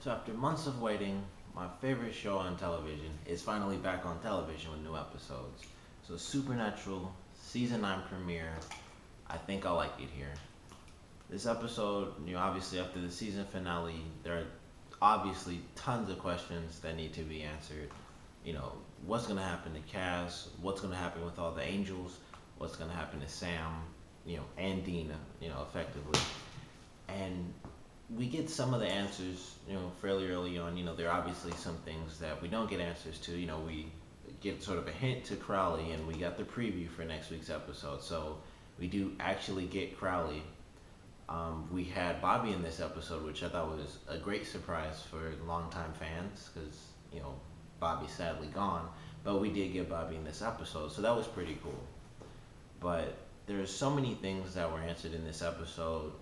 So after months of waiting, my favorite show on television is finally back on television with new episodes. So Supernatural season 9 premiere. I think I like it here. This episode, obviously after the season finale, there are obviously tons of questions that need to be answered. What's going to happen to Cass? What's going to happen with all the angels? What's going to happen to Sam, and Dina, effectively. And we get some of the answers, fairly early on. There are obviously some things that we don't get answers to. We get sort of a hint to Crowley, and we got the preview for next week's episode. So we do actually get Crowley. We had Bobby in this episode, which I thought was a great surprise for longtime fans, because Bobby's sadly gone. But we did get Bobby in this episode, so that was pretty cool. But there's so many things that were answered in this episode.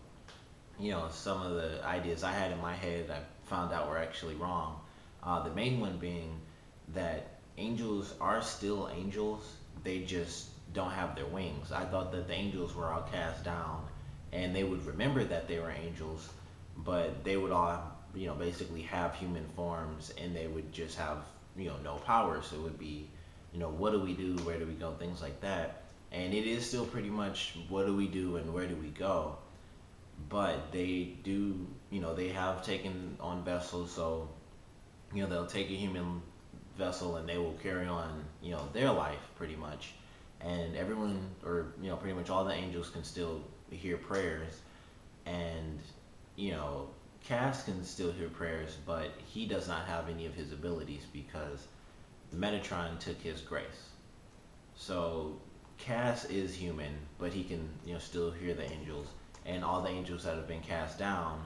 Some of the ideas I had in my head I found out were actually wrong. The main one being that angels are still angels, they just don't have their wings. I thought that the angels were all cast down and they would remember that they were angels, but they would all, basically have human forms and they would just have, no power. So it would be, what do we do? Where do we go? Things like that. And it is still pretty much what do we do and where do we go, but they do, they have taken on vessels. So they'll take a human vessel and they will carry on, their life pretty much. And everyone, or pretty much all the angels can still hear prayers. And you know Cass can still hear prayers, but he does not have any of his abilities because Metatron took his grace. So Cass is human, but he can, still hear the angels, and all the angels that have been cast down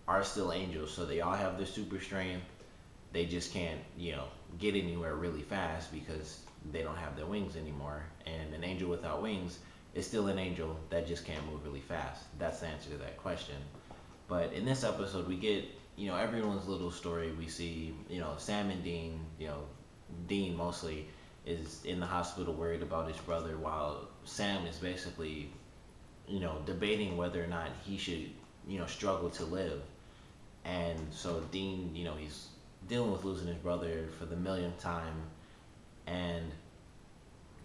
are still angels. So they all have their super strength. They just can't, get anywhere really fast because they don't have their wings anymore. And an angel without wings is still an angel that just can't move really fast. That's the answer to that question. But in this episode, we get, everyone's little story. We see, Sam and Dean, Dean mostly is in the hospital worried about his brother, while Sam is basically, debating whether or not he should, struggle to live. And so Dean, he's dealing with losing his brother for the millionth time. And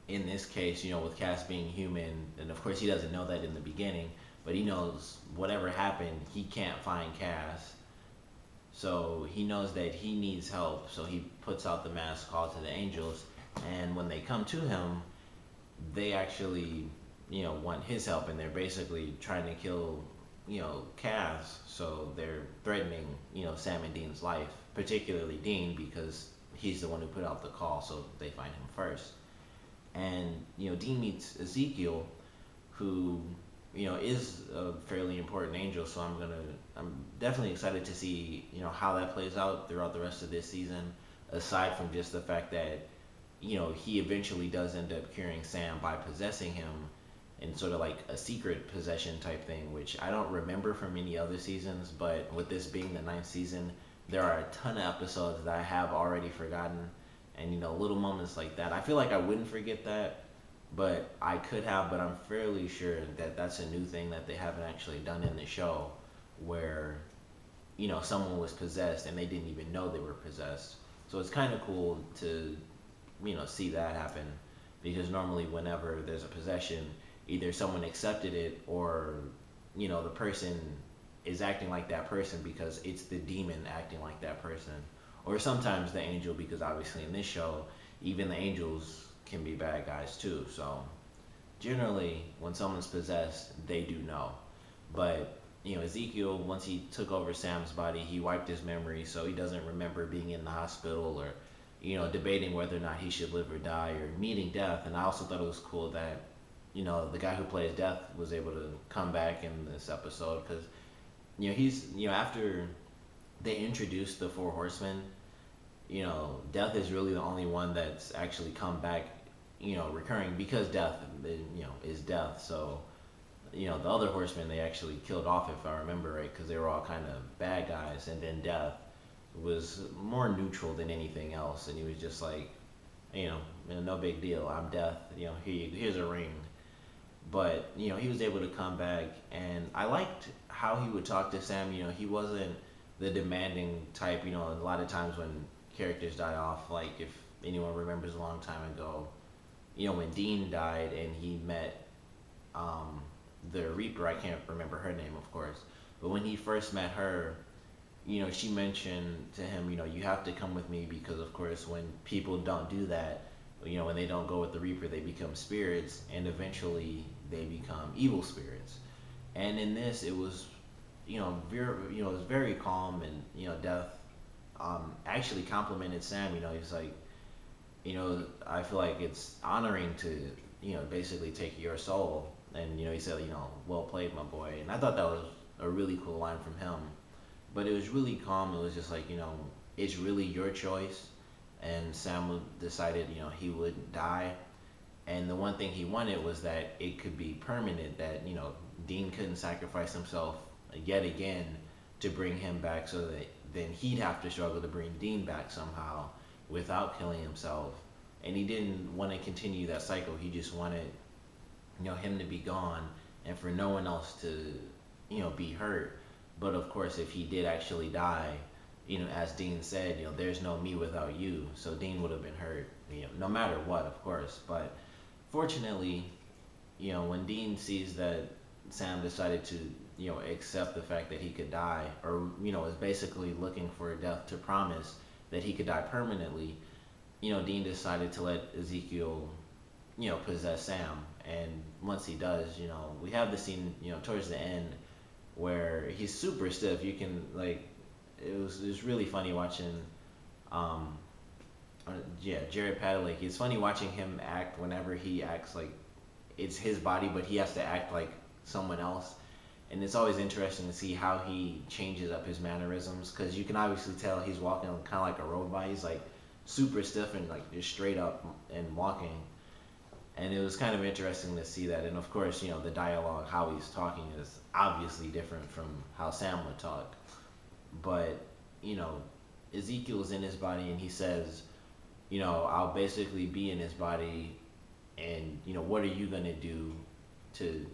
in this case, with Cass being human, and of course he doesn't know that in the beginning, but he knows whatever happened, he can't find Cass. So he knows that he needs help. So he puts out the mass call to the angels. And when they come to him, they actually, want his help. And they're basically trying to kill, Cass. So they're threatening, Sam and Dean's life, particularly Dean, because he's the one who put out the call. So they find him first. And, Dean meets Ezekiel, who is a fairly important angel. So I'm definitely excited to see how that plays out throughout the rest of this season. Aside from just the fact that he eventually does end up curing Sam by possessing him in sort of like a secret possession type thing, which I don't remember from any other seasons. But with this being the ninth season, there are a ton of episodes that I have already forgotten, and little moments like that. I feel like I wouldn't forget that, but I could have. But I'm fairly sure that that's a new thing that they haven't actually done in the show, where someone was possessed and they didn't even know they were possessed. So it's kind of cool to see that happen, because normally whenever there's a possession, either someone accepted it or the person is acting like that person because it's the demon acting like that person, or sometimes the angel, because obviously in this show even the angels can be bad guys too. So generally when someone's possessed, they do know. But Ezekiel, once he took over Sam's body, he wiped his memory, so he doesn't remember being in the hospital, or debating whether or not he should live or die, or meeting death. And I also thought it was cool that the guy who plays Death was able to come back in this episode, because he's after they introduced the four horsemen, Death is really the only one that's actually come back, recurring, because Death, is Death. So the other horsemen they actually killed off, if I remember right, because they were all kind of bad guys, and then Death was more neutral than anything else, and he was just like, you know, no big deal. I'm Death. Here's a ring. But he was able to come back, and I liked how he would talk to Sam. He wasn't the demanding type. A lot of times when characters die off, like if anyone remembers a long time ago, when Dean died and he met um, the Reaper. I can't remember her name, of course, but when he first met her, she mentioned to him, you have to come with me because, of course, when people don't do that, when they don't go with the Reaper, they become spirits, and eventually they become evil spirits. And in this, it was, it was very calm, and Death actually complimented Sam. He's like, I feel like it's honoring to, basically take your soul. And, he said, well played, my boy. And I thought that was a really cool line from him. But it was really calm. It was just like, it's really your choice. And Sam decided, he wouldn't die. And the one thing he wanted was that it could be permanent, that, Dean couldn't sacrifice himself yet again to bring him back, so that then he'd have to struggle to bring Dean back somehow without killing himself. And he didn't want to continue that cycle. He just wanted, him to be gone and for no one else to, be hurt. But of course, if he did actually die, as Dean said, there's no me without you. So Dean would have been hurt, no matter what, of course. But fortunately, when Dean sees that Sam decided to, accept the fact that he could die, or, is basically looking for death to promise that he could die permanently, Dean decided to let Ezekiel, possess Sam. And once he does, we have the scene, towards the end where he's super stiff. You can, like, it was really funny watching, um, yeah, Jared Padalecki. It's funny watching him act whenever he acts like it's his body, but he has to act like someone else. And it's always interesting to see how he changes up his mannerisms, because you can obviously tell he's walking kind of like a robot. He's like super stiff and like just straight up and walking. And it was kind of interesting to see that. And of course, the dialogue, how he's talking, is obviously different from how Sam would talk. But, you know, Ezekiel's in his body and he says, I'll basically be in his body, and, what are you going to do to,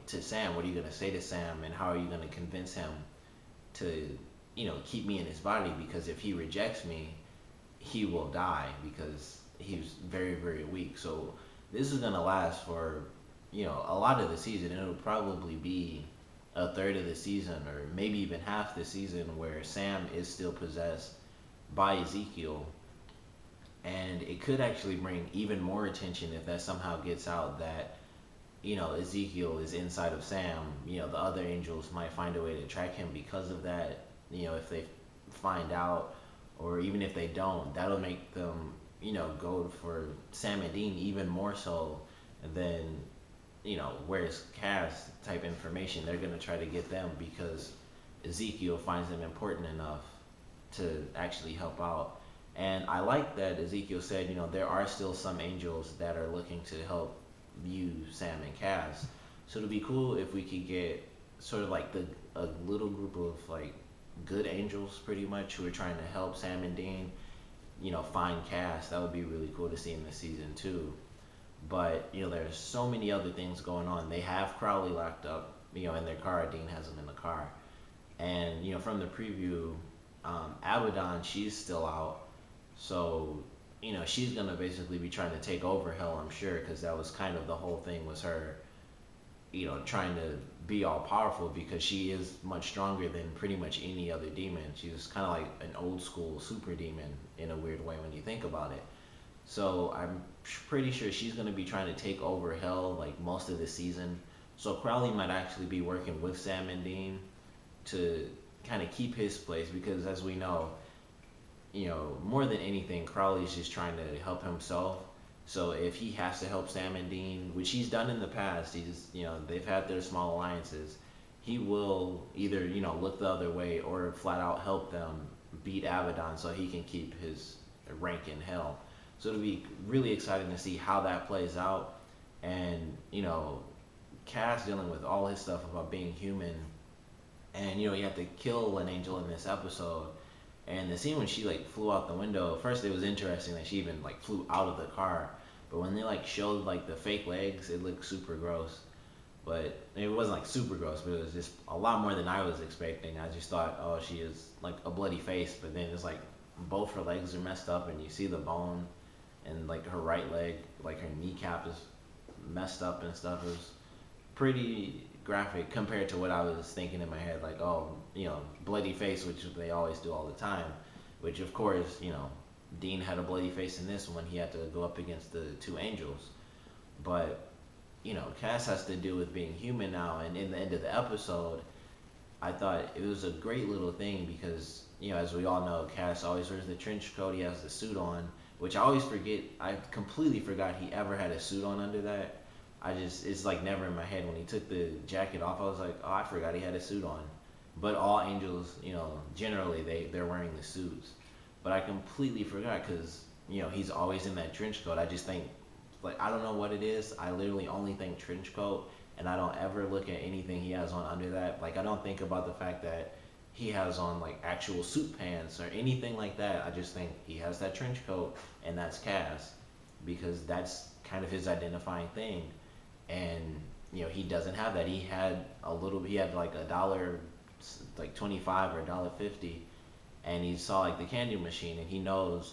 to Sam? What are you going to say to Sam? And how are you going to convince him to, keep me in his body? Because if he rejects me, he will die, because he's very, very weak. So this is going to last for, a lot of the season. It'll probably be a third of the season, or maybe even half the season, where Sam is still possessed by Ezekiel. And it could actually bring even more attention if that somehow gets out, that, Ezekiel is inside of Sam. The other angels might find a way to track him because of that. If they find out, or even if they don't, that'll make them, go for Sam and Dean even more so than, where's Cass type information. They're going to try to get them because Ezekiel finds them important enough to actually help out. And I like that Ezekiel said, there are still some angels that are looking to help you, Sam, and Cass. So it'd be cool if we could get sort of like a little group of like good angels, pretty much, who are trying to help Sam and Dean, find Cass. That would be really cool to see in this season too. But there's so many other things going on. They have Crowley locked up, in their car. Dean has him in the car, and from the preview, Abaddon, she's still out. So, she's gonna basically be trying to take over Hell, I'm sure, because that was kind of the whole thing, was her, trying to be all powerful, because she is much stronger than pretty much any other demon. She's kind of like an old school super demon in a weird way when you think about it. So I'm pretty sure she's gonna be trying to take over Hell like most of the season. So Crowley might actually be working with Sam and Dean to kind of keep his place, because as we know, more than anything, Crowley's just trying to help himself. So if he has to help Sam and Dean, which he's done in the past, they've had their small alliances, he will either, look the other way, or flat out help them beat Abaddon so he can keep his rank in Hell. So it'll be really exciting to see how that plays out. And, Cass dealing with all his stuff about being human. And, you have to kill an angel in this episode. And the scene when she like flew out the window, first it was interesting that she even like flew out of the car, but when they like showed like the fake legs, it looked super gross. but it wasn't like super gross, but it was just a lot more than I was expecting. I just thought, oh, she is like a bloody face, but then it's like both her legs are messed up, and you see the bone, and like her right leg, like her kneecap is messed up and stuff. It was pretty graphic compared to what I was thinking in my head, like, oh, bloody face, which they always do all the time. Which of course, Dean had a bloody face in this one. He had to go up against the two angels, but Cass has to deal with being human now. And in the end of the episode, I thought it was a great little thing because as we all know, Cass always wears the trench coat. He has the suit on, which I always forget. I completely forgot he ever had a suit on under that. It's like never in my head. When he took the jacket off, I was like, oh, I forgot he had a suit on. But all angels, generally they're wearing the suits. But I completely forgot because he's always in that trench coat. I just think, like, I don't know what it is. I literally only think trench coat, and I don't ever look at anything he has on under that. Like, I don't think about the fact that he has on like actual suit pants or anything like that. I just think he has that trench coat, and that's Cass, because that's kind of his identifying thing. And he doesn't have that. He had he had like $1, like 25 or $1.50, and he saw like the candy machine, and he knows,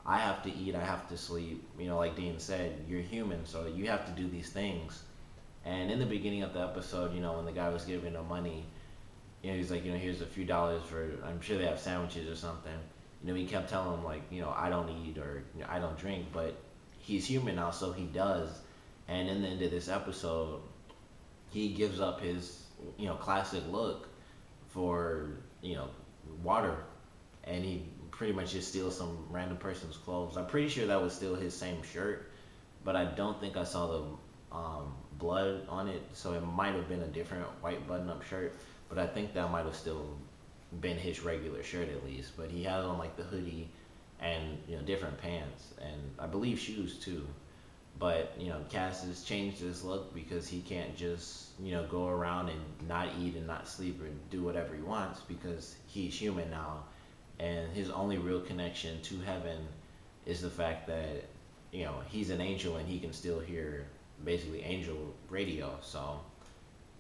I have to eat, I have to sleep. Like Dean said, you're human, so you have to do these things. And in the beginning of the episode, when the guy was giving him money, he's like, here's a few dollars for, I'm sure they have sandwiches or something. He kept telling him, like, I don't eat, or I don't drink, but he's human now, so he does. And in the end of this episode, he gives up his, classic look for, water. And he pretty much just steals some random person's clothes. I'm pretty sure that was still his same shirt, but I don't think I saw the blood on it, so it might have been a different white button-up shirt. But I think that might have still been his regular shirt at least. But he has on like the hoodie and different pants, and I believe shoes too. But Cass has changed his look because he can't just go around and not eat and not sleep or do whatever he wants, because he's human now, and his only real connection to heaven is the fact that he's an angel and he can still hear basically angel radio. So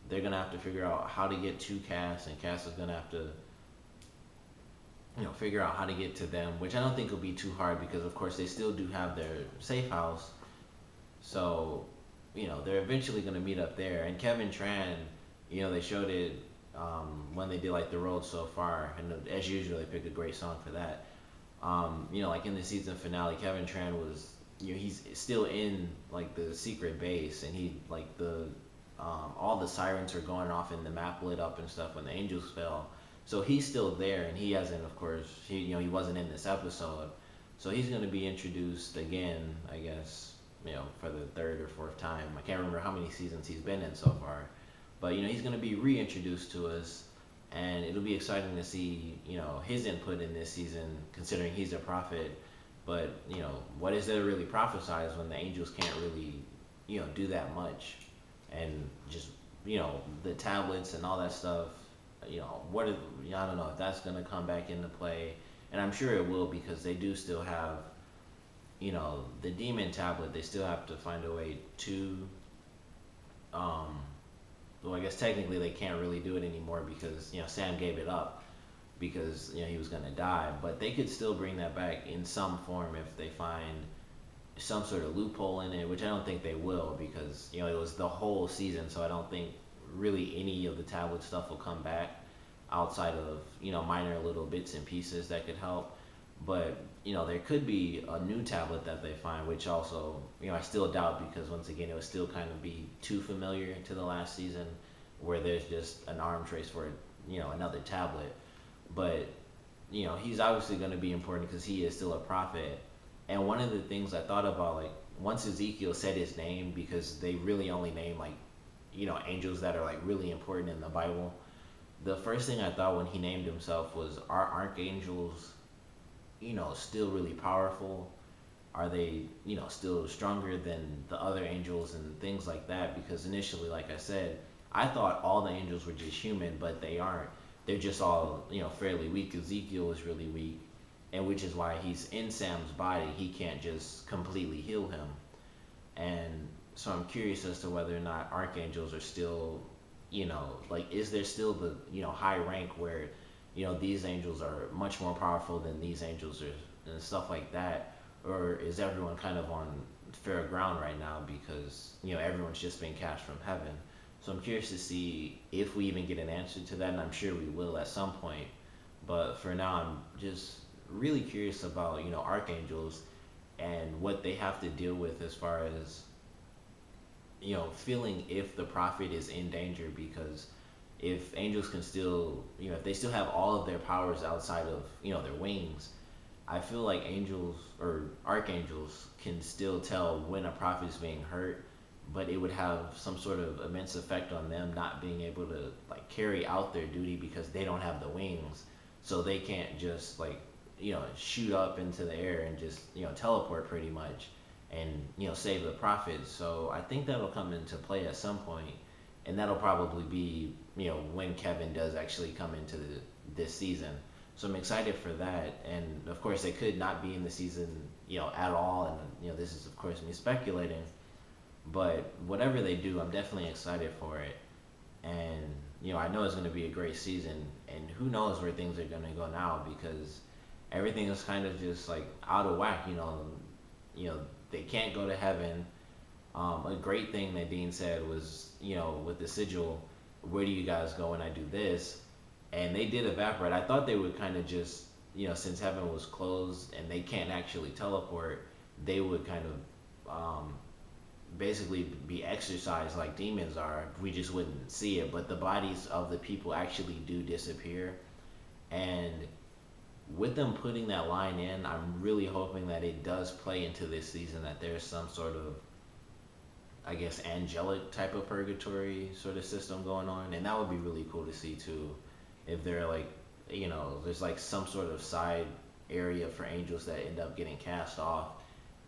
they're gonna have to figure out how to get to Cass, and Cass is gonna have to figure out how to get to them, which I don't think will be too hard because of course they still do have their safe house. So they're eventually gonna meet up there. And Kevin Tran, they showed it when they did like the road so far, and as usual they picked a great song for that. Like in the season finale, Kevin Tran was, he's still in like the secret base, and he like the all the sirens are going off and the map lit up and stuff when the angels fell. So he's still there, and he hasn't, of course, he wasn't in this episode, so he's going to be introduced again, I guess, for the third or fourth time. I can't remember how many seasons he's been in so far, but he's going to be reintroduced to us, and it'll be exciting to see his input in this season, considering he's a prophet. But what is there to really prophesize when the angels can't really do that much, and just the tablets and all that stuff. I don't know if that's gonna come back into play, and I'm sure it will, because they do still have the demon tablet. They still have to find a way to well, I guess technically they can't really do it anymore because Sam gave it up because he was gonna die, but they could still bring that back in some form if they find some sort of loophole in it, which I don't think they will, because it was the whole season, so I don't think really any of the tablet stuff will come back outside of minor little bits and pieces that could help. But there could be a new tablet that they find, which also I still doubt, because once again it would still kind of be too familiar to the last season, where there's just an arms race for another tablet. But he's obviously going to be important because he is still a prophet. And one of the things I thought about, like, once Ezekiel said his name, because they really only name like angels that are like really important in the Bible, the first thing I thought when he named himself was, are archangels still really powerful? Are they still stronger than the other angels and things like that? Because initially, like I said, I thought all the angels were just human, but they aren't. They're just all fairly weak. Ezekiel is really weak, and which is why he's in Sam's body. He can't just completely heal him. And So I'm curious as to whether or not archangels are still, like, is there still the, high rank where, these angels are much more powerful than these angels are and stuff like that, or is everyone kind of on fair ground right now because everyone's just been cast from heaven. So I'm curious to see if we even get an answer to that, and I'm sure we will at some point. But for now, I'm just really curious about archangels and what they have to deal with as far as feeling if the prophet is in danger, because if angels can still, if they still have all of their powers outside of their wings, I feel like angels or archangels can still tell when a prophet is being hurt, but it would have some sort of immense effect on them not being able to like carry out their duty because they don't have the wings, so they can't just like shoot up into the air and just teleport pretty much and save the prophet. So I think that'll come into play at some point, and that'll probably be when Kevin does actually come into this season. So I'm excited for that, and of course they could not be in the season at all, and this is of course me speculating, but whatever they do, I'm definitely excited for it, and I know it's going to be a great season, and who knows where things are going to go now because everything is kind of just like out of whack. You know they can't go to heaven. A great thing that Dean said was, with the sigil, where do you guys go when I do this? And they did evaporate. I thought they would kind of just, since heaven was closed and they can't actually teleport, they would kind of basically be exercised like demons are. We just wouldn't see it. But the bodies of the people actually do disappear. And with them putting that line in, I'm really hoping that it does play into this season, that there's some sort of, I guess, angelic type of purgatory sort of system going on, and that would be really cool to see too. If they're like, there's like some sort of side area for angels that end up getting cast off,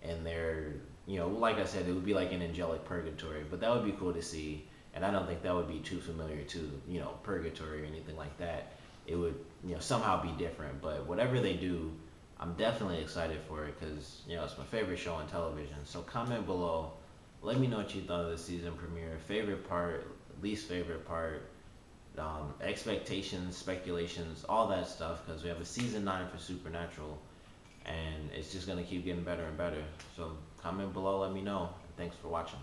and they're, like I said, it would be like an angelic purgatory, but that would be cool to see. And I don't think that would be too familiar to, purgatory or anything like that. It would, somehow be different, but whatever they do, I'm definitely excited for it because, it's my favorite show on television. So comment below, let me know what you thought of the season premiere. Favorite part, least favorite part, expectations, speculations, all that stuff. Because we have a season 9 for Supernatural, and it's just gonna keep getting better and better. So comment below, let me know. Thanks for watching.